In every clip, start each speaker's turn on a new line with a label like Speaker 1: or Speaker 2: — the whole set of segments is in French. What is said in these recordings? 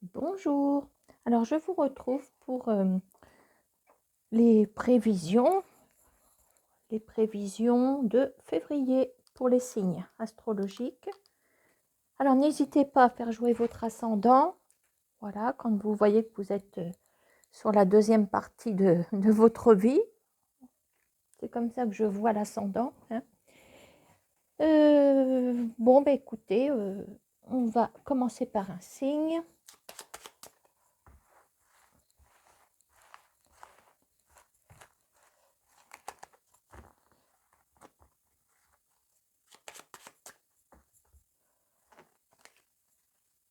Speaker 1: Bonjour. Alors, je vous retrouve pour les prévisions de février pour les signes astrologiques. Alors, n'hésitez pas à faire jouer votre ascendant. Voilà, quand vous voyez que vous êtes sur la deuxième partie de votre vie. C'est comme ça que je vois l'ascendant. Hein. Bon, ben écoutez, on va commencer par un signe.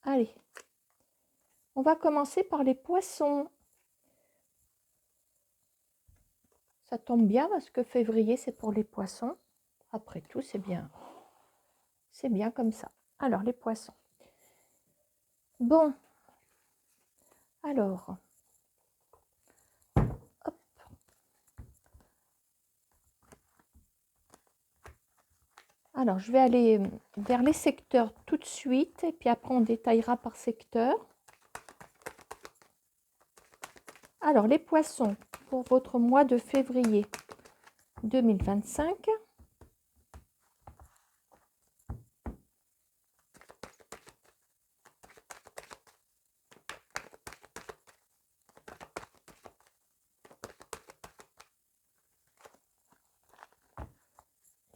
Speaker 1: Allez, on va commencer par les poissons. Ça tombe bien parce que février, c'est pour les poissons. Après tout, c'est bien comme ça. Alors, les poissons. Bon, alors, hop. Alors, je vais aller vers les secteurs tout de suite et puis après, on détaillera par secteur. Alors, les poissons, pour votre mois de février 2025.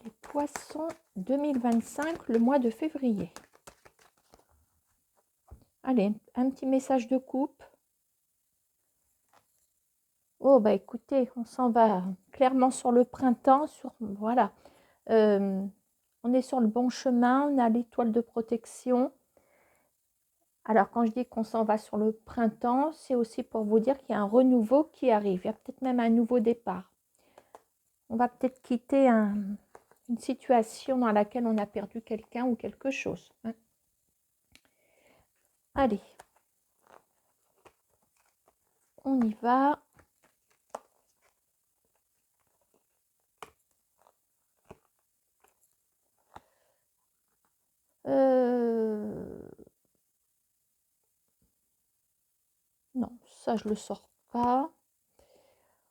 Speaker 1: Les poissons 2025, le mois de février. Allez, un petit message de coupe. Oh, bah écoutez, on s'en va clairement sur le printemps, voilà. On est sur le bon chemin, on a l'étoile de protection. Alors, quand je dis qu'on s'en va sur le printemps, c'est aussi pour vous dire qu'il y a un renouveau qui arrive. Il y a peut-être même un nouveau départ. On va peut-être quitter une situation dans laquelle on a perdu quelqu'un ou quelque chose. Hein. Allez, on y va. Non, ça, je ne le sors pas.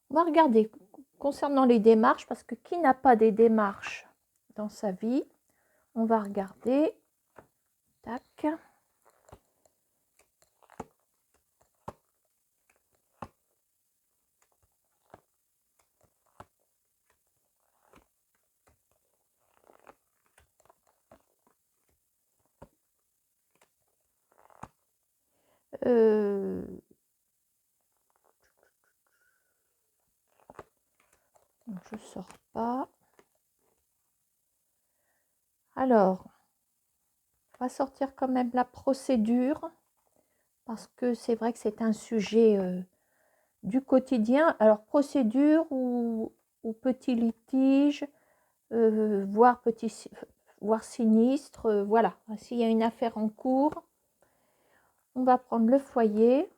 Speaker 1: On va regarder concernant les démarches, parce que qui n'a pas des démarches dans sa vie? On va regarder. Tac. Je ne sors pas. Alors, on va sortir quand même la procédure, parce que c'est vrai que c'est un sujet du quotidien. Alors, procédure ou petit litige, voire sinistre, voilà. S'il y a une affaire en cours, on va prendre le foyer.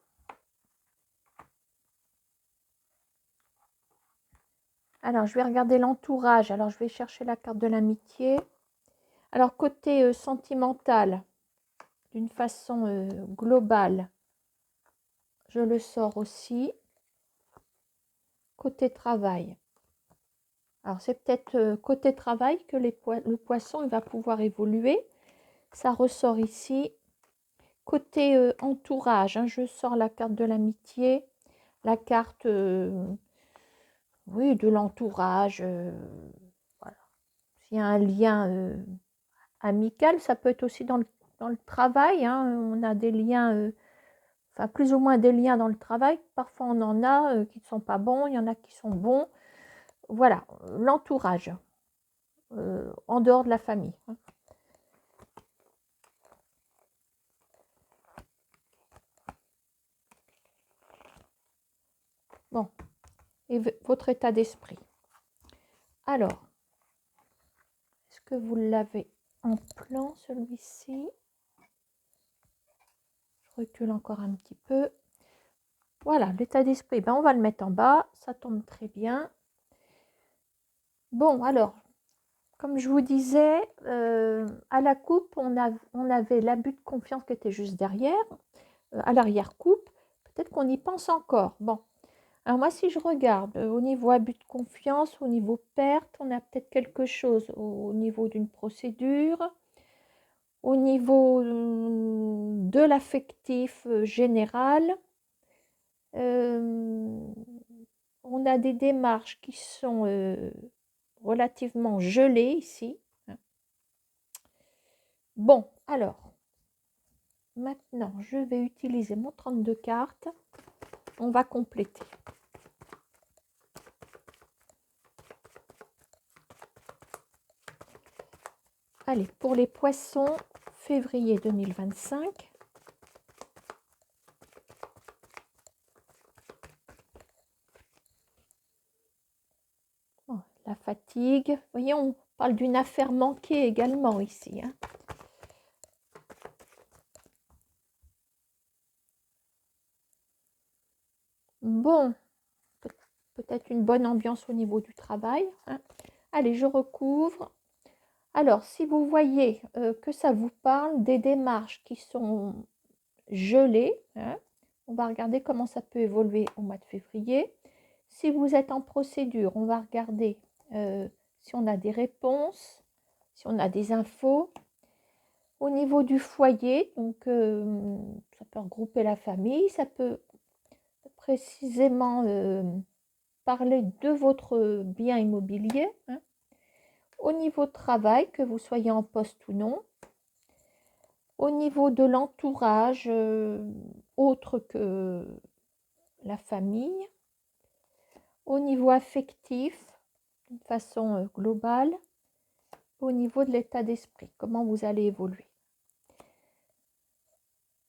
Speaker 1: Alors, je vais regarder l'entourage. Alors, je vais chercher la carte de l'amitié. Alors, côté sentimental, d'une façon globale, je le sors aussi. Côté travail. Alors, c'est peut-être côté travail que le poisson il va pouvoir évoluer. Ça ressort ici. Côté entourage, hein, je sors la carte de l'amitié, la carte oui, de l'entourage. Voilà. S'il y a un lien amical, ça peut être aussi dans le travail. Hein, on a des liens, enfin plus ou moins des liens dans le travail. Parfois, on en a qui ne sont pas bons, il y en a qui sont bons. Voilà, l'entourage, en dehors de la famille. Hein. Bon, et votre état d'esprit. Alors, est-ce que vous l'avez en plan, celui-ci? Je recule encore un petit peu. Voilà, l'état d'esprit, ben, on va le mettre en bas. Ça tombe très bien. Bon, alors, comme je vous disais, à la coupe, on avait l'abus de confiance qui était juste derrière. à l'arrière-coupe, peut-être qu'on y pense encore. Bon, alors moi, si je regarde au niveau abus de confiance, au niveau perte, on a peut-être quelque chose au niveau d'une procédure, au niveau de l'affectif général. On a des démarches qui sont relativement gelées ici. Bon, alors, maintenant, je vais utiliser mon 32 cartes. On va compléter. Allez, pour les poissons, février 2025. Oh, la fatigue. Vous voyez, on parle d'une affaire manquée également ici. Hein. Bon, peut-être une bonne ambiance au niveau du travail. Hein. Allez, je recouvre. Alors, si vous voyez que ça vous parle des démarches qui sont gelées, hein, on va regarder comment ça peut évoluer au mois de février. Si vous êtes en procédure, on va regarder si on a des réponses, si on a des infos. Au niveau du foyer, donc ça peut regrouper la famille, ça peut précisément parler de votre bien immobilier. Hein. Au niveau de travail, que vous soyez en poste ou non. Au niveau de l'entourage, autre que la famille. Au niveau affectif, de façon globale. Au niveau de l'état d'esprit, comment vous allez évoluer.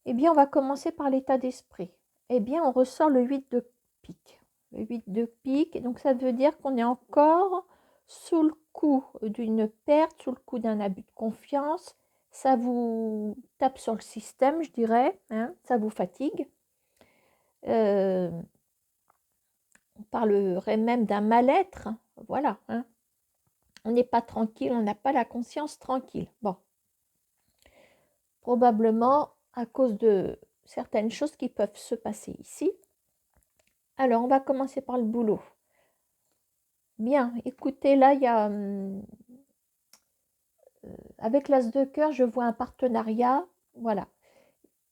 Speaker 1: Eh bien, on va commencer par l'état d'esprit. Eh bien, on ressort le 8 de pique. Le 8 de pique, donc ça veut dire qu'on est encore sous le coup d'une perte, sous le coup d'un abus de confiance. Ça vous tape sur le système, je dirais, hein, ça vous fatigue. On parlerait même d'un mal-être, voilà. Hein. On n'est pas tranquille, on n'a pas la conscience tranquille. Bon. Probablement à cause de certaines choses qui peuvent se passer ici. Alors, on va commencer par le boulot. Bien, écoutez, là, il y a... avec l'as de cœur, je vois un partenariat. Voilà.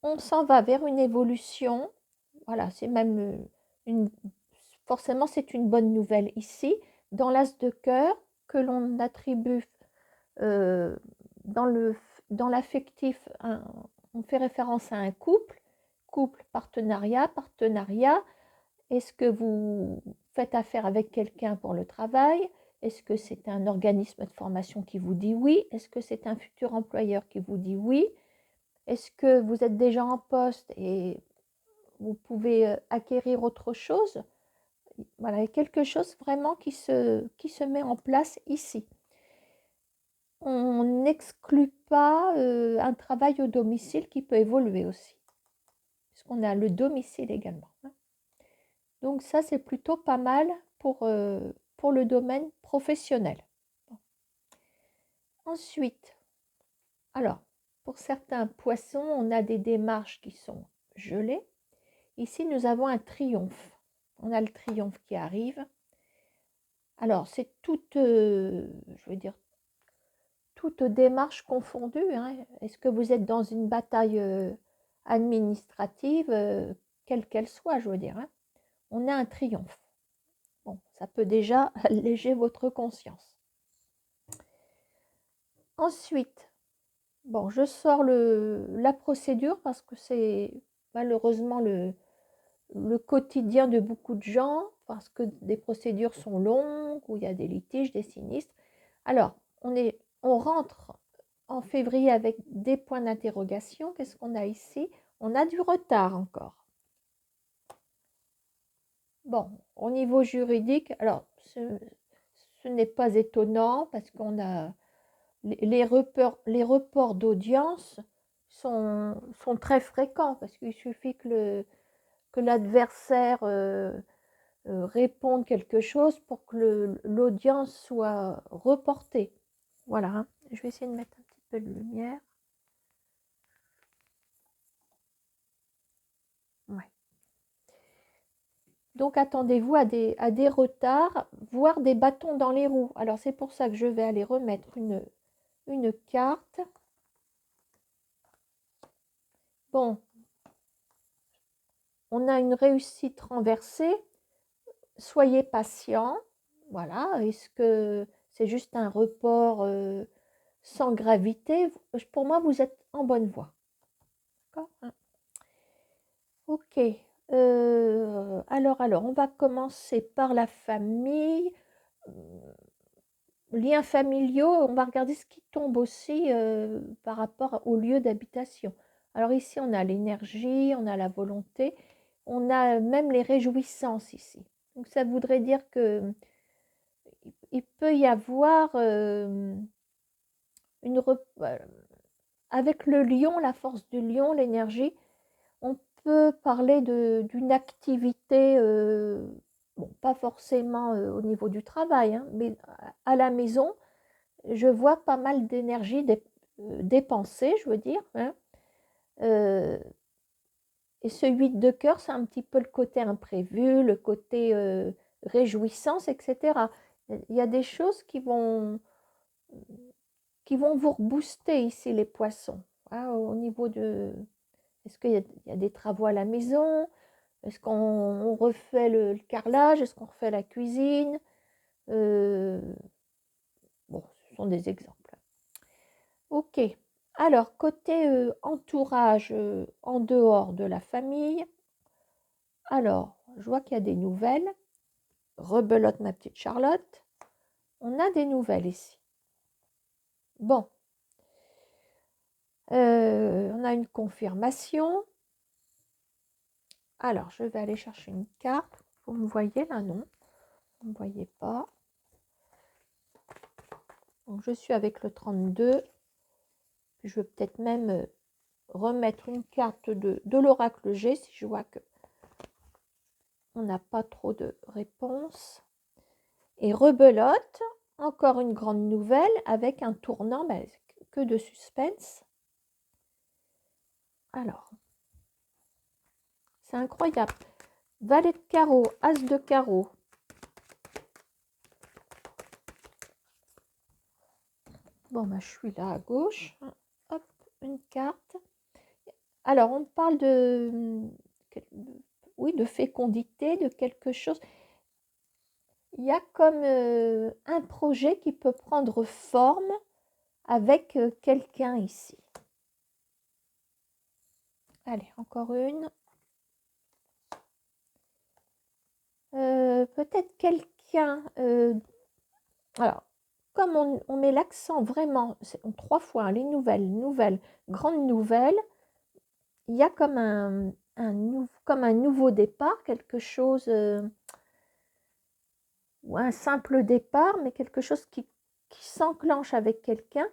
Speaker 1: On s'en va vers une évolution. Voilà, c'est même une... Forcément, c'est une bonne nouvelle ici. Dans l'as de cœur, que l'on attribue dans l'affectif, on fait référence à un couple. Couple, partenariat, partenariat. Est-ce que vous faites affaire avec quelqu'un pour le travail? Est-ce que c'est un organisme de formation qui vous dit oui? Est-ce que c'est un futur employeur qui vous dit oui? Est-ce que vous êtes déjà en poste et vous pouvez acquérir autre chose? Voilà, il y a quelque chose vraiment qui se met en place ici. On n'exclut pas un travail au domicile qui peut évoluer aussi, puisqu'on a le domicile également. Hein. Donc ça, c'est plutôt pas mal pour le domaine professionnel. Bon. Ensuite, alors, pour certains poissons, on a des démarches qui sont gelées. Ici, nous avons un triomphe. On a le triomphe qui arrive. Alors, c'est toute, je veux dire, toute démarche confondue. Hein. Est-ce que vous êtes dans une bataille administrative, quelle qu'elle soit, je veux dire. Hein. On a un triomphe. Bon, ça peut déjà alléger votre conscience. Ensuite, bon, je sors la procédure parce que c'est malheureusement le quotidien de beaucoup de gens, parce que des procédures sont longues, où il y a des litiges, des sinistres. Alors, on rentre en février avec des points d'interrogation. Qu'est-ce qu'on a ici? On a du retard encore. Bon, au niveau juridique, alors, ce n'est pas étonnant parce qu'on a les reports d'audience sont très fréquents parce qu'il suffit que l'adversaire réponde quelque chose pour que l'audience soit reportée. Voilà, hein. Je vais essayer de mettre un petit peu de lumière. Donc, attendez-vous à des retards, voire des bâtons dans les roues. Alors, c'est pour ça que je vais aller remettre une carte. Bon, on a une réussite renversée. Soyez patient. Voilà. Est-ce que c'est juste un report sans gravité? Pour moi, vous êtes en bonne voie. D'accord, hein? Ok. Alors, on va commencer par la famille. Liens familiaux, on va regarder ce qui tombe aussi par rapport au lieu d'habitation. Alors ici, on a l'énergie, on a la volonté, on a même les réjouissances ici. Donc ça voudrait dire que il peut y avoir avec le lion, la force du lion, l'énergie, on peut parler d'une activité, bon, pas forcément au niveau du travail, hein, mais à la maison, je vois pas mal d'énergie dépensée, je veux dire, hein. Et ce 8 de cœur, c'est un petit peu le côté imprévu, le côté réjouissance, etc. Il y a des choses qui vont vous rebooster ici, les poissons, hein, au niveau de... Est-ce qu'il y a des travaux à la maison? Est-ce qu'on refait le carrelage? Est-ce qu'on refait la cuisine? Bon, ce sont des exemples. Ok. Alors, côté entourage en dehors de la famille, alors, je vois qu'il y a des nouvelles. Rebelote ma petite Charlotte. On a des nouvelles ici. Bon. On a une confirmation. Alors, je vais aller chercher une carte. Vous me voyez là, non? Vous ne me voyez pas. Donc, je suis avec le 32. Je vais peut-être même remettre une carte de l'oracle G si je vois que on n'a pas trop de réponses. Et rebelote, encore une grande nouvelle avec un tournant, ben, que de suspense. Alors, c'est incroyable. Valet de carreau, as de carreau. Bon, ben, je suis là à gauche. Hop, une carte. Alors, on parle oui, de fécondité, de quelque chose. Il y a comme un projet qui peut prendre forme avec quelqu'un ici. Allez, encore une. Peut-être quelqu'un... alors, comme on met l'accent vraiment, en 3 fois, hein, les nouvelles, grandes nouvelles, il y a comme comme un nouveau départ, quelque chose... ou un simple départ, mais quelque chose qui s'enclenche avec quelqu'un,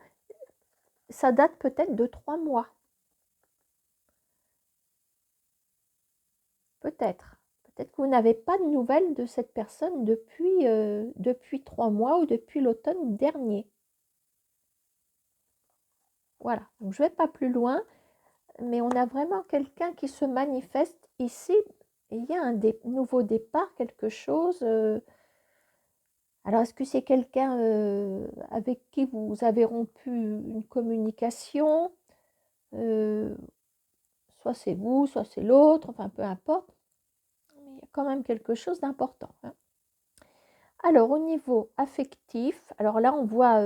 Speaker 1: ça date peut-être de 3 mois. Peut-être. Peut-être que vous n'avez pas de nouvelles de cette personne depuis 3 mois ou depuis l'automne dernier. Voilà, donc je ne vais pas plus loin, mais on a vraiment quelqu'un qui se manifeste ici. Et il y a un nouveau départ, quelque chose... alors, est-ce que c'est quelqu'un avec qui vous avez rompu une communication? Soit c'est vous, soit c'est l'autre, enfin peu importe. Mais il y a quand même quelque chose d'important, hein. Alors, au niveau affectif, alors là, on voit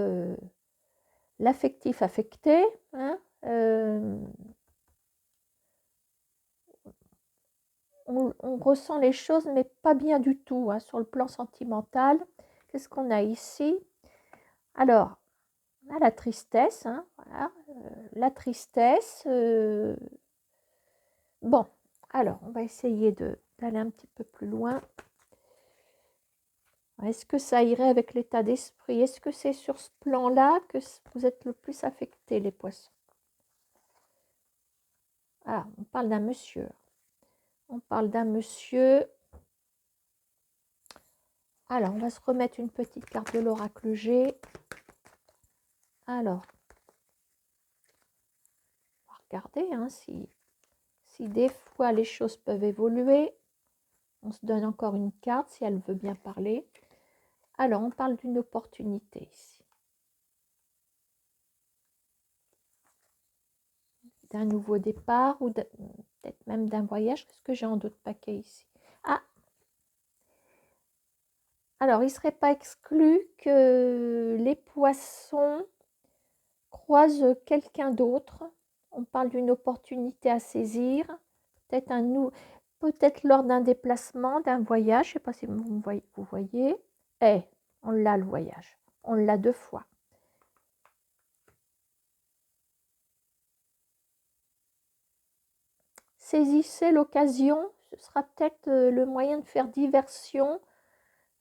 Speaker 1: l'affectif affecté, hein, on ressent les choses, mais pas bien du tout, hein, sur le plan sentimental. Qu'est-ce qu'on a ici? Alors, on a la tristesse, hein, voilà, la tristesse. Bon, alors, on va essayer d'aller un petit peu plus loin. Est-ce que ça irait avec l'état d'esprit? Est-ce que c'est sur ce plan-là que vous êtes le plus affecté, les poissons? Ah, on parle d'un monsieur. On parle d'un monsieur. Alors, on va se remettre une petite carte de l'oracle G. Alors, on va regarder hein, si des fois les choses peuvent évoluer. On se donne encore une carte si elle veut bien parler. Alors, on parle d'une opportunité ici. D'un nouveau départ ou peut-être même d'un voyage. Qu'est-ce que j'ai en d'autres paquets ici? Ah! Alors, il ne serait pas exclu que les poissons croisent quelqu'un d'autre. On parle d'une opportunité à saisir. Peut-être lors d'un déplacement, d'un voyage. Je ne sais pas si vous voyez. Eh, on l'a le voyage. On l'a 2 fois. Saisissez l'occasion. Ce sera peut-être le moyen de faire diversion.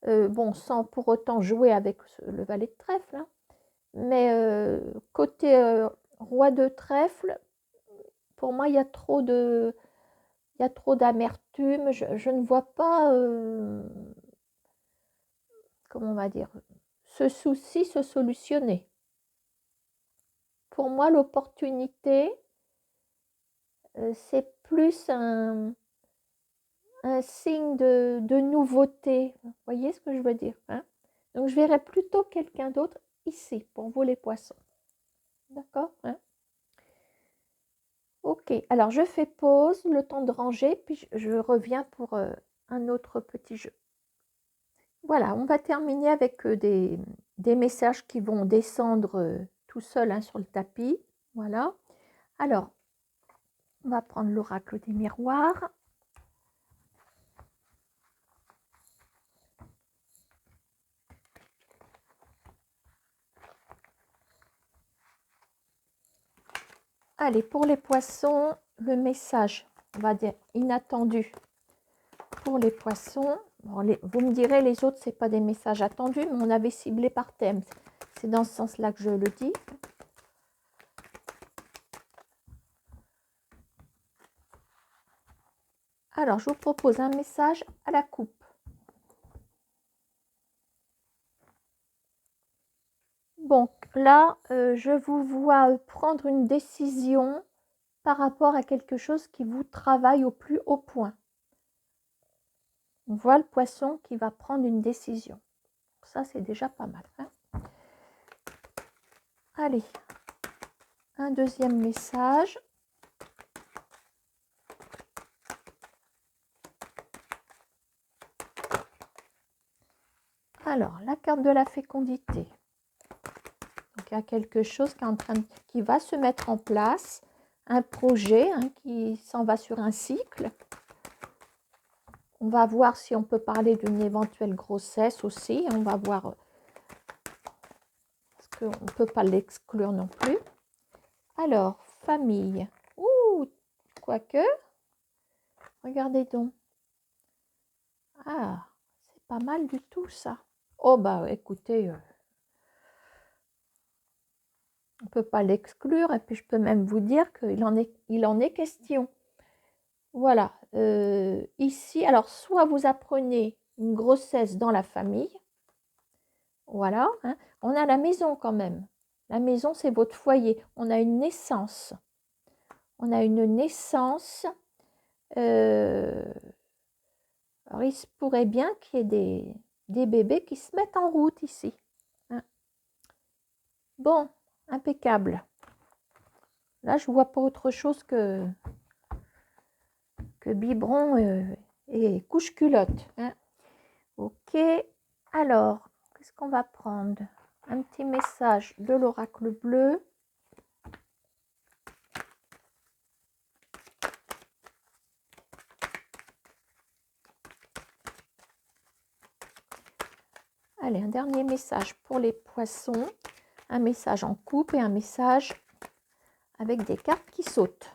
Speaker 1: Bon, sans pour autant jouer avec le valet de trèfle. Hein. Mais côté roi de trèfle, pour moi, il y a trop d'amertume. Je ne vois pas, comment on va dire, ce souci se solutionner. Pour moi, l'opportunité, c'est plus un signe de nouveauté. Vous voyez ce que je veux dire, hein? Donc, je verrais plutôt quelqu'un d'autre ici, pour vous les poissons. D'accord, hein? Ok, alors je fais pause, le temps de ranger, puis je reviens pour un autre petit jeu. Voilà, on va terminer avec des messages qui vont descendre tout seuls hein, sur le tapis. Voilà. Alors, on va prendre l'oracle des miroirs. Allez, pour les poissons, le message, on va dire inattendu pour les poissons. Bon, vous me direz, les autres, ce n'est pas des messages attendus, mais on avait ciblé par thème. C'est dans ce sens-là que je le dis. Alors, je vous propose un message à la coupe. Bon, là, je vous vois prendre une décision par rapport à quelque chose qui vous travaille au plus haut point. On voit le poisson qui va prendre une décision. Ça, c'est déjà pas mal. Hein? Allez, un deuxième message. Alors, la carte de la fécondité. Donc, il y a quelque chose qui va se mettre en place, un projet hein, qui s'en va sur un cycle. On va voir si on peut parler d'une éventuelle grossesse aussi. On va voir, parce qu'on ne peut pas l'exclure non plus. Alors, famille. Ouh, quoique, regardez donc. Ah, c'est pas mal du tout ça. Oh bah écoutez, on ne peut pas l'exclure et puis je peux même vous dire qu'il en est question. Voilà, ici, alors soit vous apprenez une grossesse dans la famille, voilà, hein, on a la maison quand même. La maison, c'est votre foyer. On a une naissance. On a une naissance. Alors, il se pourrait bien qu'il y ait des bébés qui se mettent en route ici. Hein. Bon, impeccable. Là, je ne vois pas autre chose que biberon et couche-culotte. Hein. Ok, alors, qu'est-ce qu'on va prendre? Un petit message de l'oracle bleu. Allez, un dernier message pour les poissons. Un message en coupe et un message avec des cartes qui sautent.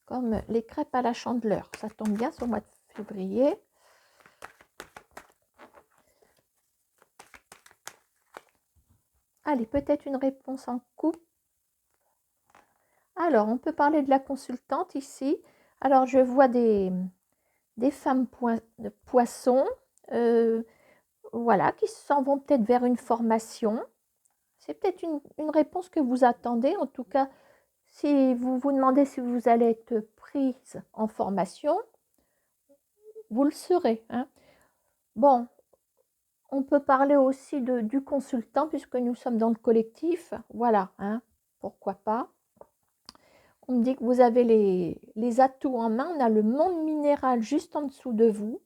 Speaker 1: Comme les crêpes à la chandeleur. Ça tombe bien sur le mois de février. Allez, peut-être une réponse en coupe. Alors, on peut parler de la consultante ici. Alors, je vois des femmes poissons, voilà, qui s'en vont peut-être vers une formation. C'est peut-être une réponse que vous attendez. En tout cas, si vous vous demandez si vous allez être prise en formation, vous le serez. Hein. Bon, on peut parler aussi du consultant puisque nous sommes dans le collectif. Voilà, hein, pourquoi pas. On me dit que vous avez les atouts en main. On a le monde minéral juste en dessous de vous,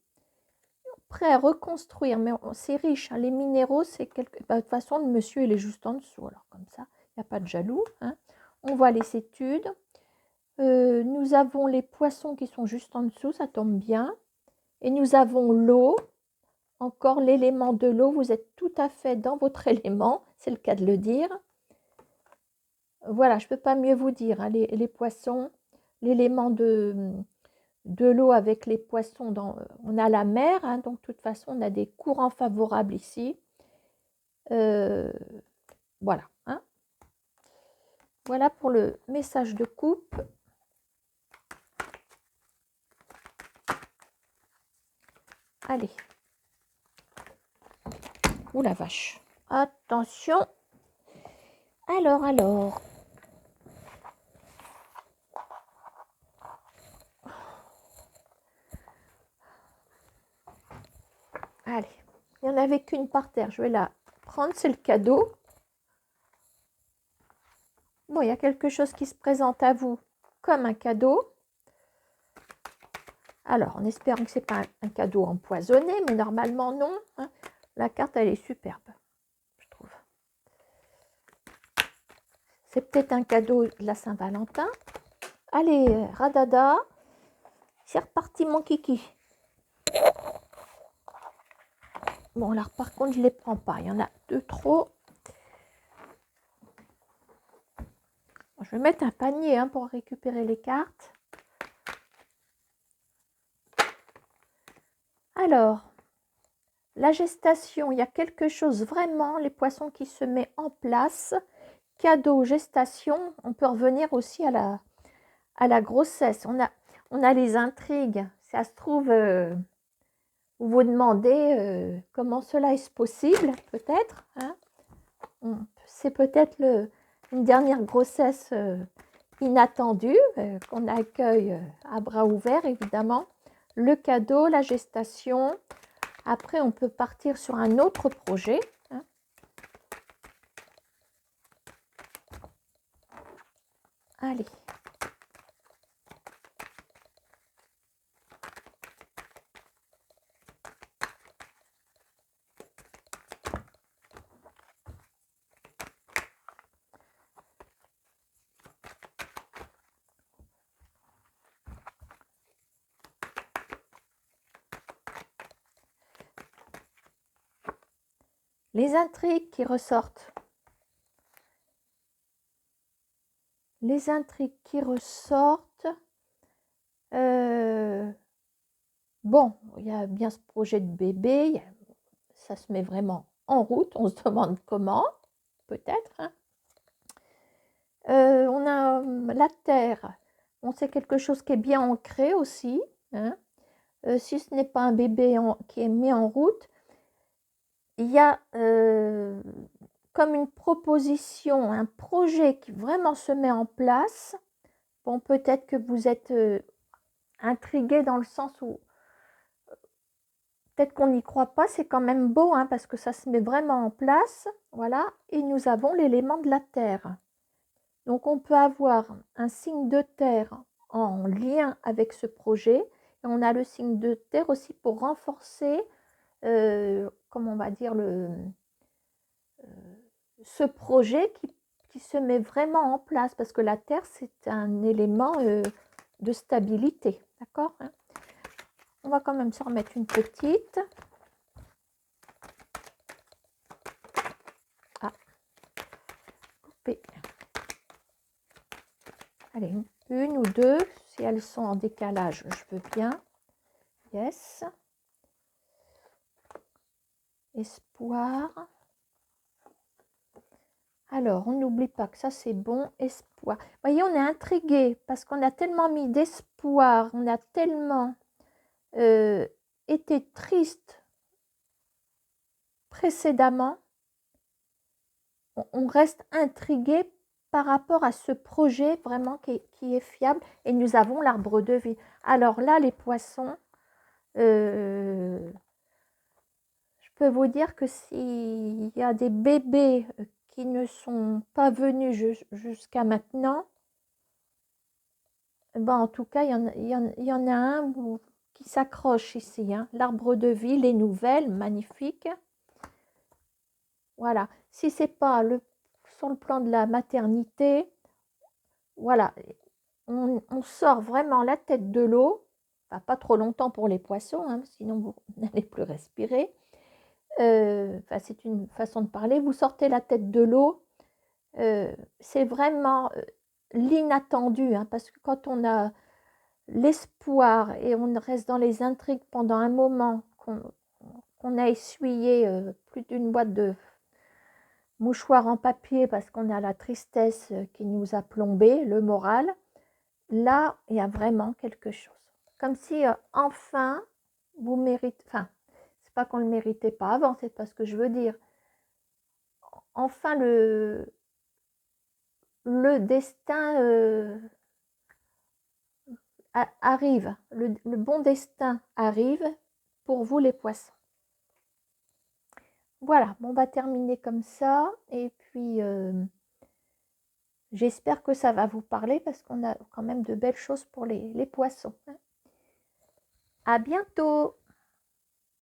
Speaker 1: prêt à reconstruire. Mais c'est riche, hein. Les minéraux, c'est quelque... Bah, de toute façon, le monsieur, il est juste en dessous. Alors, comme ça, il n'y a pas de jaloux. Hein. On voit les études. Nous avons les poissons qui sont juste en dessous, ça tombe bien. Et nous avons l'eau. Encore l'élément de l'eau. Vous êtes tout à fait dans votre élément. C'est le cas de le dire. Voilà, je ne peux pas mieux vous dire, hein, les poissons, l'élément de l'eau avec les poissons, on a la mer, hein, donc de toute façon, on a des courants favorables ici. Voilà. Hein. Voilà pour le message de coupe. Allez. Ouh la vache. Attention. Alors. Allez, il n'y en avait qu'une par terre. Je vais la prendre, c'est le cadeau. Bon, il y a quelque chose qui se présente à vous comme un cadeau. Alors, en espérant que ce n'est pas un cadeau empoisonné, mais normalement non. Hein. La carte, elle est superbe, je trouve. C'est peut-être un cadeau de la Saint-Valentin. Allez, radada. C'est reparti, mon kiki. Bon, alors par contre, je ne les prends pas. Il y en a 2 trop. Bon, je vais mettre un panier, hein, pour récupérer les cartes. Alors, la gestation, il y a quelque chose vraiment, les poissons qui se met en place. Cadeau, gestation, on peut revenir aussi à la grossesse. On a les intrigues. Ça se trouve, vous vous demandez comment cela est possible, peut-être. Hein. C'est peut-être une dernière grossesse inattendue, qu'on accueille à bras ouverts, évidemment. Le cadeau, la gestation. Après, on peut partir sur un autre projet. Hein. Allez. Les intrigues qui ressortent. Les intrigues qui ressortent. Bon, il y a bien ce projet de bébé. Ça se met vraiment en route. On se demande comment, peut-être. Hein. On a la terre. On sait quelque chose qui est bien ancré aussi. Hein. Si ce n'est pas un bébé qui est mis en route, il y a comme une proposition, un projet qui vraiment se met en place. Bon, peut-être que vous êtes intrigué dans le sens où peut-être qu'on n'y croit pas, c'est quand même beau, hein, parce que ça se met vraiment en place. Voilà, et nous avons l'élément de la terre. Donc, on peut avoir un signe de terre en lien avec ce projet. Et on a le signe de terre aussi pour renforcer, comment on va dire, ce projet qui se met vraiment en place. Parce que la terre, c'est un élément de stabilité. D'accord, hein. On va quand même s'en remettre une petite. Ah, couper. Allez, une ou deux. Si elles sont en décalage, je veux bien. Yes. Espoir. Alors, on n'oublie pas que ça, c'est bon. Espoir. Vous voyez, on est intrigué parce qu'on a tellement mis d'espoir. On a tellement été triste précédemment. On reste intrigué par rapport à ce projet vraiment qui est fiable. Et nous avons l'arbre de vie. Alors là, les poissons, je peux vous dire que s'il y a des bébés qui ne sont pas venus jusqu'à maintenant, ben, en tout cas, il y en a un qui s'accroche ici. Hein. L'arbre de vie, les nouvelles, magnifique. Voilà. Si c'est pas sur le plan de la maternité, voilà, on sort vraiment la tête de l'eau. Enfin, pas trop longtemps pour les poissons, hein, sinon vous n'allez plus respirer. Enfin, c'est une façon de parler. Vous sortez la tête de l'eau. C'est vraiment l'inattendu, hein, parce que quand on a l'espoir et on reste dans les intrigues pendant un moment, qu'on a essuyé plus d'une boîte de mouchoirs en papier parce qu'on a la tristesse qui nous a plombé, le moral, là, il y a vraiment quelque chose. Comme si enfin, vous méritez, enfin, c'est pas qu'on ne le méritait pas avant, c'est pas ce que je veux dire. Enfin, le destin arrive, le bon destin arrive pour vous les poissons. Voilà, on va terminer comme ça. Et puis, j'espère que ça va vous parler parce qu'on a quand même de belles choses pour les poissons. À bientôt!